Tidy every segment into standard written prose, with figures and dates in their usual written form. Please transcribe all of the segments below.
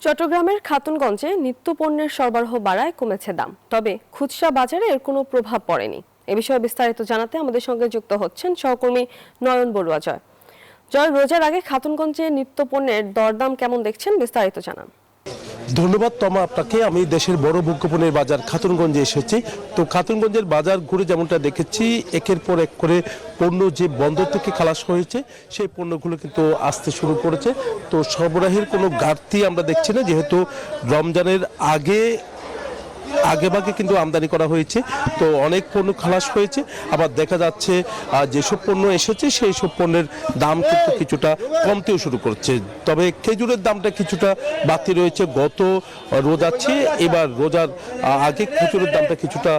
চট্টগ্রামের খাতুনগঞ্জে নিত্যপণ্যের সরবরাহ বাড়ায় কমেছে দাম, তবে খুচরা বাজারে এর কোনো প্রভাব পড়েনি। এ বিষয়ে বিস্তারিত জানাতে আমাদের সঙ্গে যুক্ত হচ্ছেন সহকর্মী নয়ন বড়ুয়া। জয়, রোজার আগে খাতুনগঞ্জে নিত্যপণ্যের দরদাম কেমন দেখছেন, বিস্তারিত জানান। ধন্যবাদ তমা আপনাকে। আমি দেশের বড় ভোগ্যপণ্যের বাজার খাতুনগঞ্জে এসেছি। তো খাতুনগঞ্জের বাজার ঘুরে যেমনটা দেখেছি, একের পর এক করে পণ্য যে বন্দর থেকে খালাস হয়েছে সেই পণ্যগুলো কিন্তু আসতে শুরু করেছে। তো সরবরাহের কোনো ঘাটতি আমরা দেখছি না, যেহেতু রমজানের আগেভাগে কিন্তু আমদানি করা হয়েছে। তো অনেক পণ্য খালাস হয়েছে, আবার দেখা যাচ্ছে যেসব পণ্য এসেছে সেই সব পণ্যের দাম কিন্তু কিছুটা কমতেও শুরু করছে। তবে খেজুরের দামটা কিছুটা বাড়তি রয়েছে গত রোজার চেয়ে। এবার রোজার আগে খেজুরের দামটা কিছুটা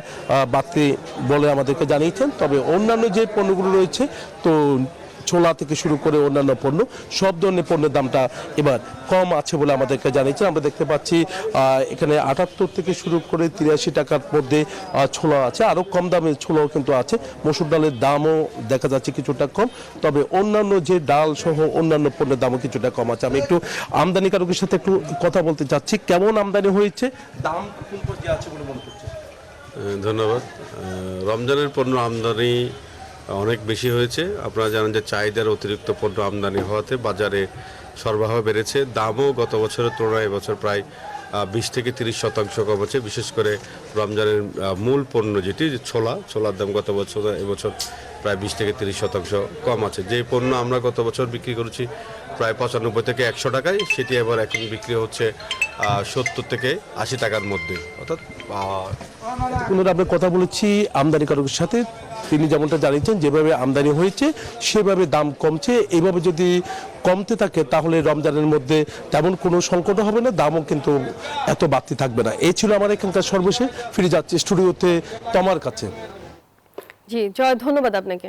বাড়তি বলে আমাদেরকে জানিয়েছেন। তবে অন্যান্য যে পণ্যগুলো রয়েছে, তো ছোলা থেকে শুরু করে অন্যান্য পণ্য, সব ধরনের পণ্যের দামটা এবার কম আছে বলে আমাদেরকে জানিয়েছেন। আমরা দেখতে পাচ্ছি এখানে 78 থেকে শুরু করে 83 টাকার মধ্যে ছোলা আছে, আরও কম দামে ছোলাও কিন্তু আছে। মসুর ডালের দামও দেখা যাচ্ছে কিছুটা কম, তবে অন্যান্য যে ডাল সহ অন্যান্য পণ্যের দামও কিছুটা কম আছে। আমি একটু আমদানিকারকের সাথে একটু কথা বলতে চাচ্ছি, কেমন আমদানি হয়েছে, দাম কোন পর্যায়ে আছে বলে মনে করছে? ধন্যবাদ। রমজানের পণ্য আমদানি অনেক বেশি হয়েছে। আপনারা জানেন যে চাহিদার অতিরিক্ত পণ্য আমদানি হওয়াতে বাজারে সরবরাহ বেড়েছে। দামও গত বছরের তুলনায় এবছর প্রায় 20 থেকে 30% কম আছে। বিশেষ করে রমজানের মূল পণ্য যেটি ছোলার দাম গত বছর এবছর প্রায় 20 থেকে 30% কম আছে। যে পণ্য আমরা গত বছর বিক্রি করেছি প্রায় 95 থেকে 100 টাকায়, সেটি এবার এখন বিক্রি হচ্ছে 70 থেকে 80 টাকার মধ্যে। অর্থাৎ আমরা কথা বলেছি আমদানিকারকের সাথে, তিনি যেমনটা জানিয়েছেন যেভাবে আমদানি হয়েছে সেভাবে দাম কমছে। এইভাবে যদি কমতে থাকে তাহলে রমজানের মধ্যে তেমন কোনো সংকট হবে না, দামও কিন্তু এত বাড়তি থাকবে না। এই ছিল আমার এখানকার সর্বশেষ। ফিরে যাচ্ছি স্টুডিওতে তমার কাছে। জি জয়, ধন্যবাদ আপনাকে।